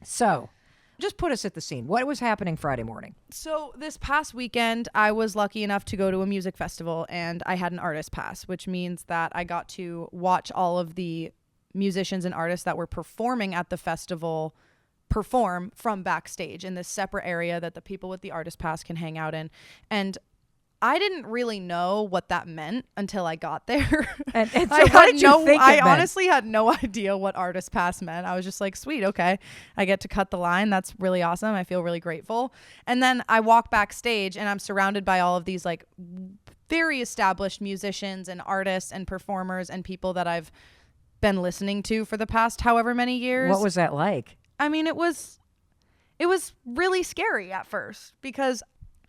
So just put us at the scene. What was happening Friday morning? So this past weekend, I was lucky enough to go to a music festival, and I had an artist pass, which means that I got to watch all of the musicians and artists that were performing at the festival perform from backstage in this separate area that the people with the artist pass can hang out in. And I didn't really know what that meant until I got there. And so what did you think it meant? I honestly had no idea what artist pass meant. I was just like, sweet, okay. I get to cut the line. That's really awesome. I feel really grateful. And then I walk backstage and I'm surrounded by all of these like very established musicians and artists and performers and people that I've been listening to for the past however many years. What was that like? I mean, it was really scary at first because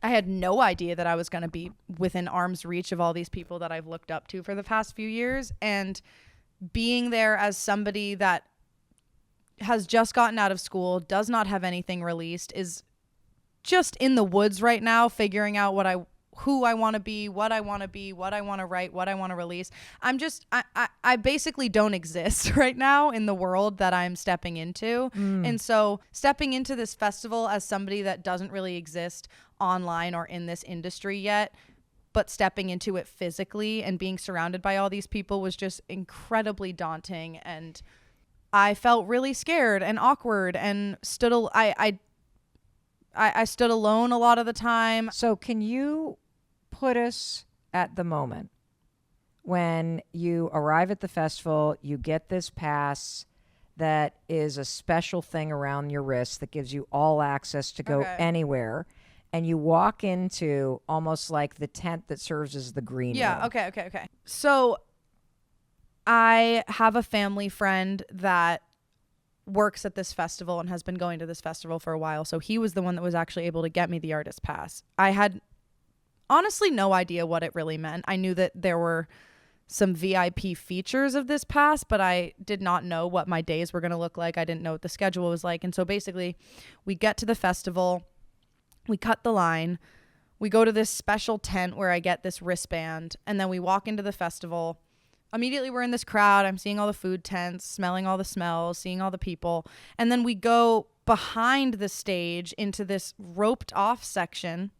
I had no idea that I was going to be within arm's reach of all these people that I've looked up to for the past few years. And being there as somebody that has just gotten out of school, does not have anything released, is just in the woods right now, figuring out who I want to be, what I want to be, what I want to write, what I want to release. I basically don't exist right now in the world that I'm stepping into. And so stepping into this festival as somebody that doesn't really exist online or in this industry yet, but stepping into it physically and being surrounded by all these people was just incredibly daunting. And I felt really scared and awkward and I stood alone a lot of the time. So can you put us at the moment when you arrive at the festival, you get this pass that is a special thing around your wrist that gives you all access to go anywhere, and you walk into almost like the tent that serves as the green room. Okay. So I have a family friend that works at this festival and has been going to this festival for a while. So he was the one that was actually able to get me the artist pass. I had honestly no idea what it really meant. I knew that there were some VIP features of this pass, but I did not know what my days were going to look like. I didn't know what the schedule was like. And so basically we get to the festival, we cut the line, we go to this special tent where I get this wristband, and then we walk into the festival. Immediately we're in this crowd. I'm seeing all the food tents, smelling all the smells, seeing all the people. And then we go behind the stage into this roped off section.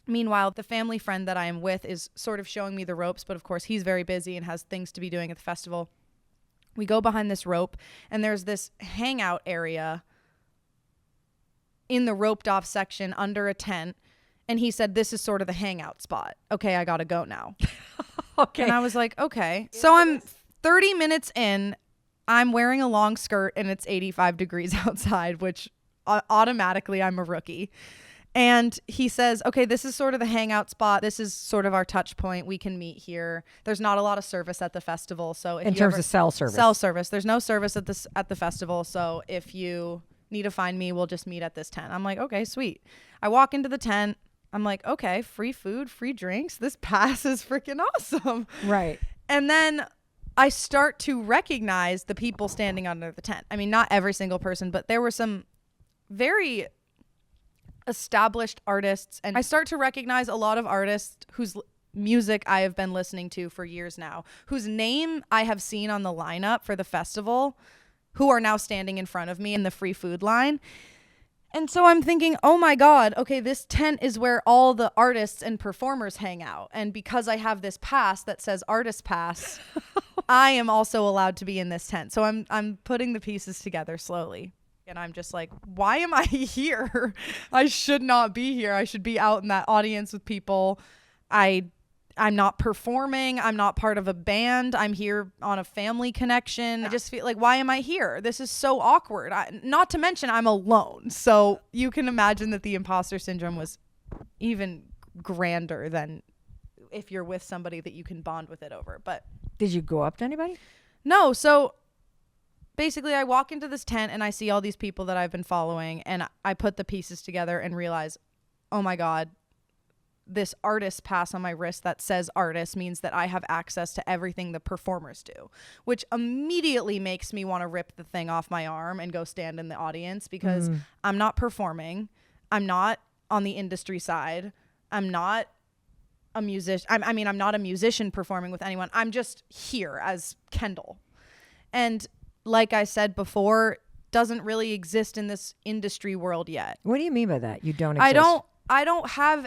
Meanwhile, the family friend that I am with is sort of showing me the ropes, but of course he's very busy and has things to be doing at the festival. We go behind this rope and there's this hangout area in the roped off section under a tent. And he said, this is sort of the hangout spot. Okay, I gotta go now. Okay. And I was like, okay. So I'm 30 minutes in, I'm wearing a long skirt and it's 85 degrees outside, which automatically I'm a rookie. And he says, okay, this is sort of the hangout spot. This is sort of our touch point. We can meet here. There's not a lot of service at the festival. So if in terms of cell service. Cell service. There's no service at the festival. So if you need to find me, we'll just meet at this tent. I'm like, okay, sweet. I walk into the tent. I'm like, okay, free food, free drinks. This pass is freaking awesome. Right. And then I start to recognize the people standing under the tent. I mean, not every single person, but there were some very established artists. And I start to recognize a lot of artists whose music I have been listening to for years now, whose name I have seen on the lineup for the festival, who are now standing in front of me in the free food line. And so I'm thinking, oh my God, okay, this tent is where all the artists and performers hang out. And because I have this pass that says artist pass, I am also allowed to be in this tent. So I'm putting the pieces together slowly. And I'm just like, why am I here? I should not be here. I should be out in that audience with people. I'm not performing. I'm not part of a band. I'm here on a family connection. I just feel like, why am I here? This is so awkward. Not to mention I'm alone. So you can imagine that the imposter syndrome was even grander than if you're with somebody that you can bond with it over. But did you go up to anybody? No. So basically I walk into this tent and I see all these people that I've been following, and I put the pieces together and realize, oh my God, this artist pass on my wrist that says artist means that I have access to everything the performers do, which immediately makes me want to rip the thing off my arm and go stand in the audience, because I'm not performing. I'm not on the industry side. I'm not a musician. I'm not a musician performing with anyone. I'm just here as Kendall. And like I said before, doesn't really exist in this industry world yet. What do you mean by that? You don't exist? I don't have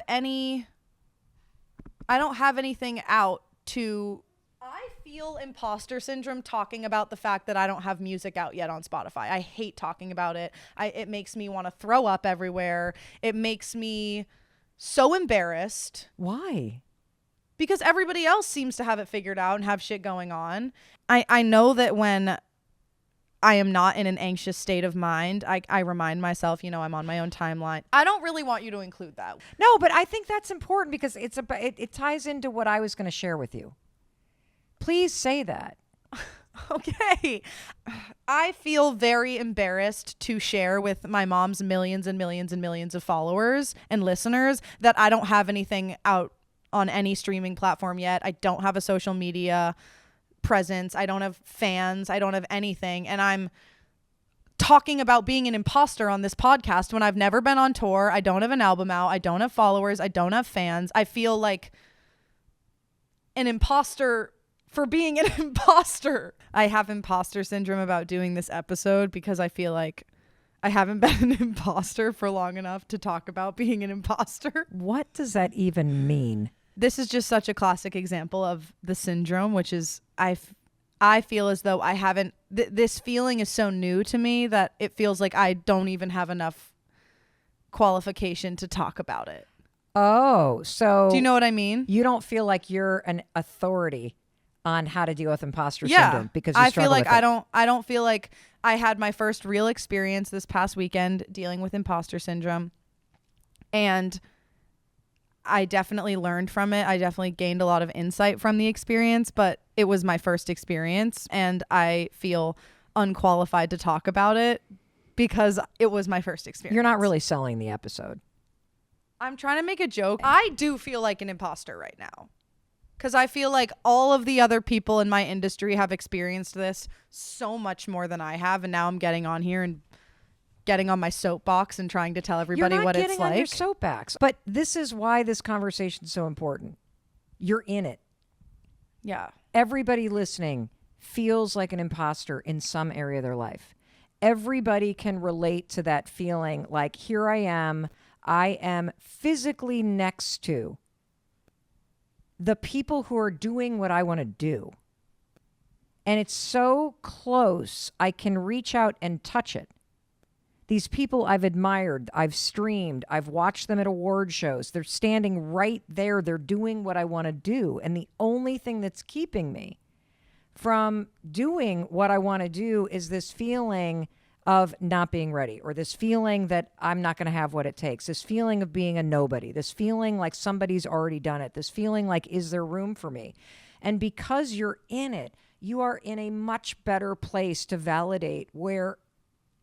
anything out to. I feel imposter syndrome talking about the fact that I don't have music out yet on Spotify. I hate talking about it. It makes me want to throw up everywhere. It makes me so embarrassed. Why? Because everybody else seems to have it figured out and have shit going on. I know that when I am not in an anxious state of mind, I remind myself, I'm on my own timeline. I don't really want you to include that. No, but I think that's important because it ties into what I was going to share with you. Please say that. Okay. I feel very embarrassed to share with my mom's millions and millions and millions of followers and listeners that I don't have anything out on any streaming platform yet. I don't have a social media presence. I don't have fans. I don't have anything. And I'm talking about being an imposter on this podcast when I've never been on tour. I don't have an album out. I don't have followers. I don't have fans. I feel like an imposter for being an imposter. I have imposter syndrome about doing this episode because I feel like I haven't been an imposter for long enough to talk about being an imposter. What does that even mean? This is just such a classic example of the syndrome, which is I feel as though I haven't, this feeling is so new to me that it feels like I don't even have enough qualification to talk about it. Oh, so do you know what I mean? You don't feel like you're an authority on how to deal with imposter syndrome because you I feel like with it. I don't feel like I had my first real experience this past weekend dealing with imposter syndrome, and I definitely learned from it. I definitely gained a lot of insight from the experience, but it was my first experience and I feel unqualified to talk about it because it was my first experience. You're not really selling the episode. I'm trying to make a joke. I do feel like an imposter right now because I feel like all of the other people in my industry have experienced this so much more than I have. And now I'm getting on here and getting on my soapbox and trying to tell everybody what it's like. You're not getting on your soapbox. But this is why this conversation is so important. You're in it. Yeah. Everybody listening feels like an imposter in some area of their life. Everybody can relate to that feeling like, here I am physically next to the people who are doing what I want to do. And it's so close, I can reach out and touch it. These people I've admired, I've streamed, I've watched them at award shows. They're standing right there. They're doing what I want to do. And the only thing that's keeping me from doing what I want to do is this feeling of not being ready, or this feeling that I'm not going to have what it takes, this feeling of being a nobody, this feeling like somebody's already done it, this feeling like, is there room for me? And because you're in it, you are in a much better place to validate where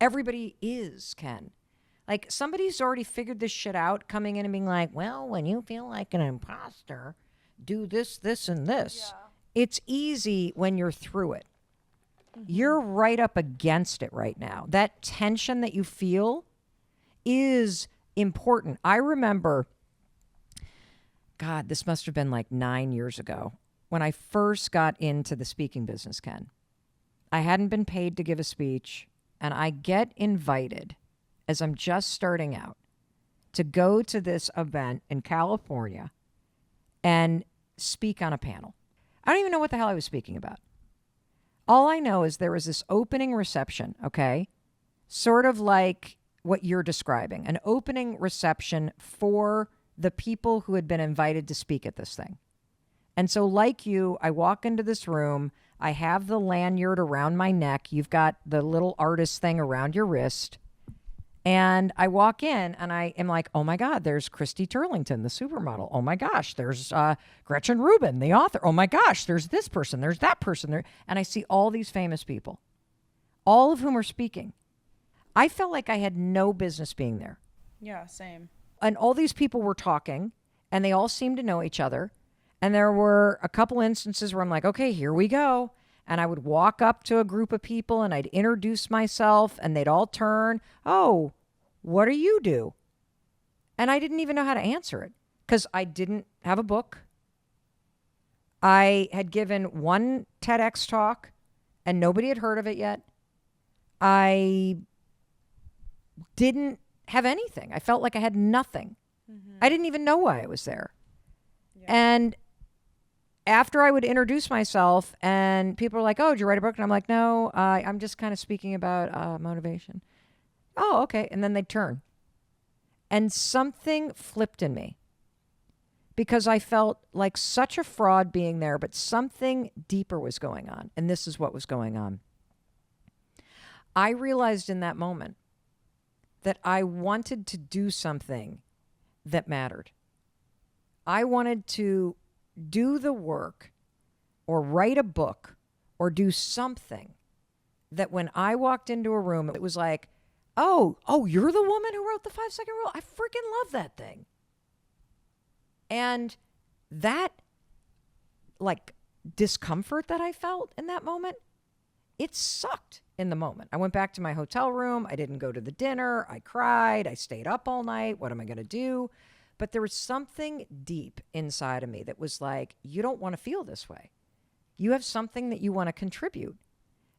everybody is, Ken. Like, somebody's already figured this shit out, coming in and being like, well, when you feel like an imposter, do this, this, and this. Yeah. It's easy when you're through it. Mm-hmm. You're right up against it right now. That tension that you feel is important. I remember, God, this must have been like 9 years ago, when I first got into the speaking business, Ken. I hadn't been paid to give a speech. And I get invited, as I'm just starting out, to go to this event in California and speak on a panel. I don't even know what the hell I was speaking about. All I know is there was this opening reception, okay? Sort of like what you're describing, an opening reception for the people who had been invited to speak at this thing. And so like you, I walk into this room. I have the lanyard around my neck. You've got the little artist thing around your wrist. And I walk in and I am like, oh my God, there's Christy Turlington, the supermodel. Oh my gosh, there's Gretchen Rubin, the author. Oh my gosh, there's this person, there's that person there. And I see all these famous people, all of whom are speaking. I felt like I had no business being there. Yeah, same. And all these people were talking and they all seemed to know each other. And there were a couple instances where I'm like, okay, here we go. And I would walk up to a group of people and I'd introduce myself and they'd all turn, oh, what do you do? And I didn't even know how to answer it because I didn't have a book. I had given one TEDx talk and nobody had heard of it yet. I didn't have anything. I felt like I had nothing. I didn't even know why I was there. Yeah. And after I would introduce myself and people were like, oh, did you write a book? And I'm like, no, I'm just kind of speaking about motivation. Oh, okay. And then they'd turn. And something flipped in me because I felt like such a fraud being there, but something deeper was going on. And this is what was going on. I realized in that moment that I wanted to do something that mattered. I wanted to do the work or write a book or do something that when I walked into a room, it was like, oh, you're the woman who wrote the 5-second rule? I freaking love that thing. And that like discomfort that I felt in that moment, it sucked in the moment. I went back to my hotel room. I didn't go to the dinner. I cried. I stayed up all night. What am I going to do? But there was something deep inside of me that was like, you don't want to feel this way. You have something that you want to contribute.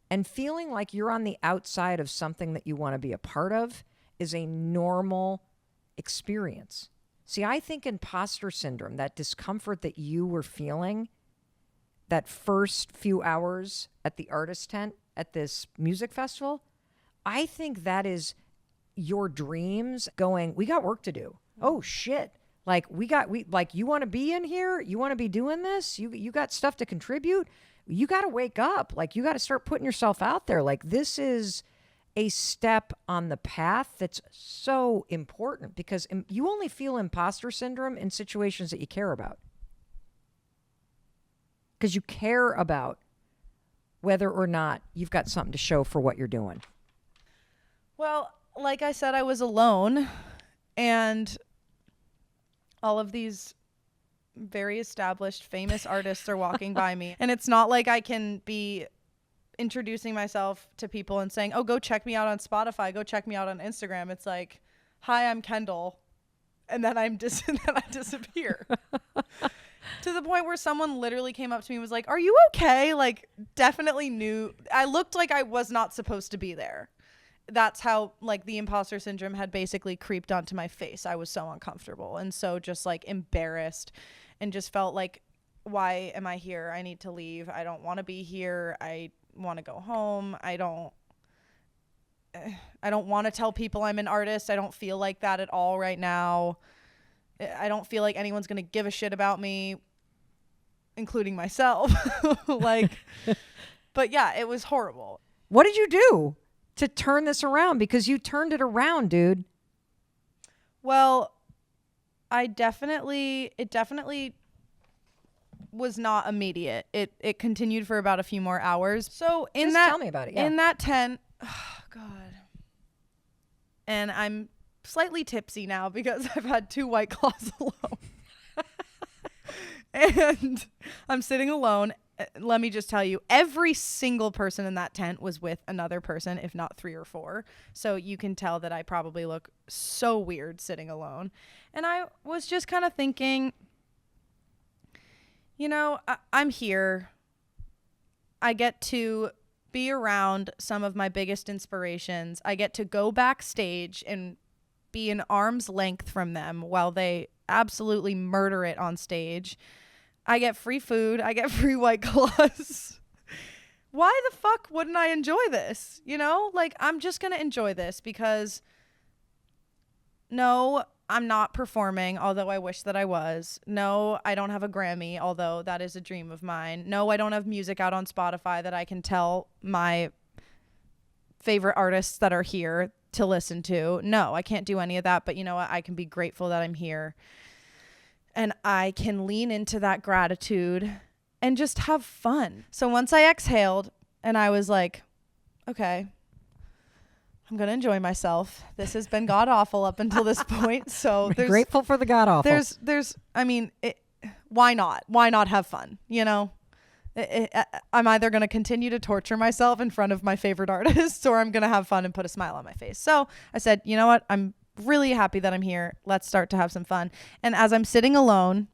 And feeling like you're on the outside of something that you want to be a part of is a normal experience. See, I think imposter syndrome, that discomfort that you were feeling that first few hours at the artist tent at this music festival, I think that is your dreams going, we got work to do. Oh shit. Like you want to be in here? You want to be doing this? You got stuff to contribute? You got to wake up. Like you got to start putting yourself out there. Like this is a step on the path that's so important because you only feel imposter syndrome in situations that you care about. Because you care about whether or not you've got something to show for what you're doing. Well, like I said, I was alone, and all of these very established, famous artists are walking by me. And it's not like I can be introducing myself to people and saying, oh, go check me out on Spotify, go check me out on Instagram. It's like, hi, I'm Kendall. And then and then I disappear. To the point where someone literally came up to me and was like, are you okay? Like, definitely knew. I looked like I was not supposed to be there. That's how, like, the imposter syndrome had basically creeped onto my face. I was so uncomfortable and so just, like, embarrassed and just felt like, why am I here? I need to leave. I don't want to be here. I want to go home. I don't want to tell people I'm an artist. I don't feel like that at all right now. I don't feel like anyone's going to give a shit about me, including myself. But yeah, it was horrible. What did you do to turn this around? Because you turned it around, dude. Well, it definitely was not immediate. It continued for about a few more hours. So tell me about it. Yeah. In that tent, oh God. And I'm slightly tipsy now because I've had 2 White Claws alone. And I'm sitting alone. Let me just tell you, every single person in that tent was with another person, if not 3 or 4. So you can tell that I probably look so weird sitting alone. And I was just kind of thinking, you know, I'm here. I get to be around some of my biggest inspirations. I get to go backstage and be an arm's length from them while they absolutely murder it on stage. I get free food. I get free White Claws. Why the fuck wouldn't I enjoy this? You know, like, I'm just going to enjoy this because no, I'm not performing, although I wish that I was. No, I don't have a Grammy, although that is a dream of mine. No, I don't have music out on Spotify that I can tell my favorite artists that are here to listen to. No, I can't do any of that. But you know what? I can be grateful that I'm here. And I can lean into that gratitude and just have fun. So once I exhaled and I was like, okay, I'm going to enjoy myself. This has been god awful up until this point. So there's grateful for the god awful. Why not? Why not have fun? You know, I'm either going to continue to torture myself in front of my favorite artists or I'm going to have fun and put a smile on my face. So I said, you know what? I'm really happy that I'm here. Let's start to have some fun. And as I'm sitting alone,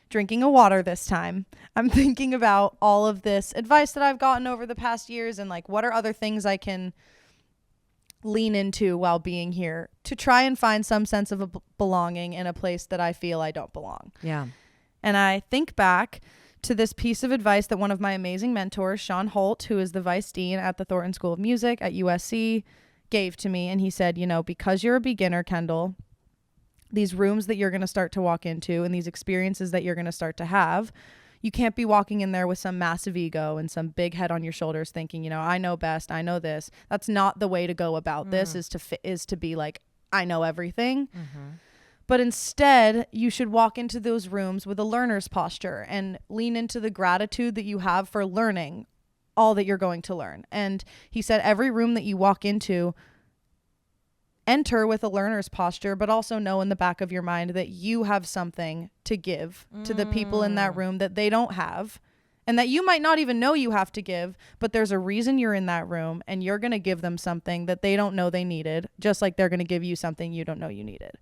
drinking a water this time, I'm thinking about all of this advice that I've gotten over the past years and like, what are other things I can lean into while being here to try and find some sense of belonging in a place that I feel I don't belong. Yeah. And I think back to this piece of advice that one of my amazing mentors, Sean Holt, who is the vice dean at the Thornton School of Music at USC, gave to me. And he said, you know, because you're a beginner, Kendall, these rooms that you're going to start to walk into and these experiences that you're going to start to have, you can't be walking in there with some massive ego and some big head on your shoulders thinking, you know, I know best, I know this. That's not the way to go about this, is to be like, I know everything. But instead, you should walk into those rooms with a learner's posture and lean into the gratitude that you have for learning all that you're going to learn. And he said every room that you walk into, enter with a learner's posture, but also know in the back of your mind that you have something to give to the people in that room that they don't have, and that you might not even know you have to give, but there's a reason you're in that room, and you're going to give them something that they don't know they needed, just like they're going to give you something you don't know you needed.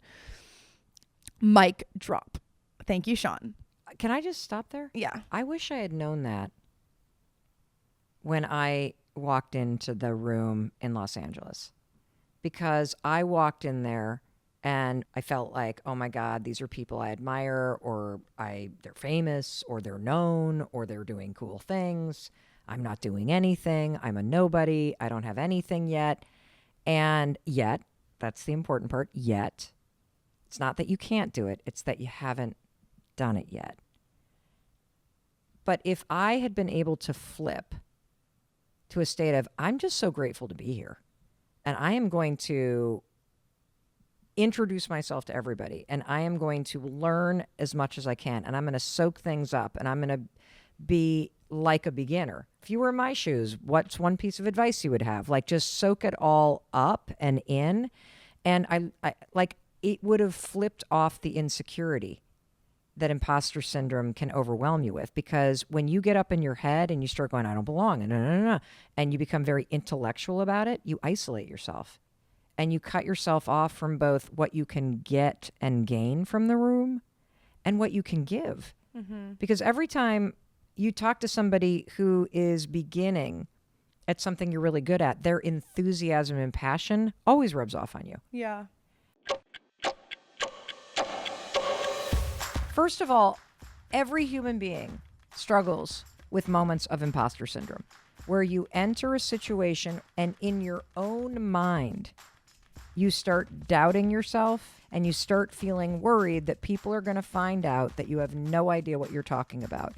Mic drop. Thank you, Sean. Can I just stop there? Yeah. I wish I had known that when I walked into the room in Los Angeles, because I walked in there and I felt like, oh my God, these are people I admire, or they're famous, or they're known, or they're doing cool things. I'm not doing anything. I'm a nobody. I don't have anything yet. And yet, that's the important part, yet. It's not that you can't do it. It's that you haven't done it yet. But if I had been able to flip to a state of, I'm just so grateful to be here, and I am going to introduce myself to everybody, and I am going to learn as much as I can, and I'm going to soak things up, and I'm going to be like a beginner. If you were in my shoes, what's one piece of advice you would have? Like, just soak it all up and in. And I like, it would have flipped off the insecurity that imposter syndrome can overwhelm you with, because when you get up in your head and you start going, I don't belong, and you become very intellectual about it, you isolate yourself and you cut yourself off from both what you can get and gain from the room and what you can give. Because every time you talk to somebody who is beginning at something you're really good at, their enthusiasm and passion always rubs off on you. Yeah. First of all, every human being struggles with moments of imposter syndrome, where you enter a situation and in your own mind, you start doubting yourself and you start feeling worried that people are going to find out that you have no idea what you're talking about.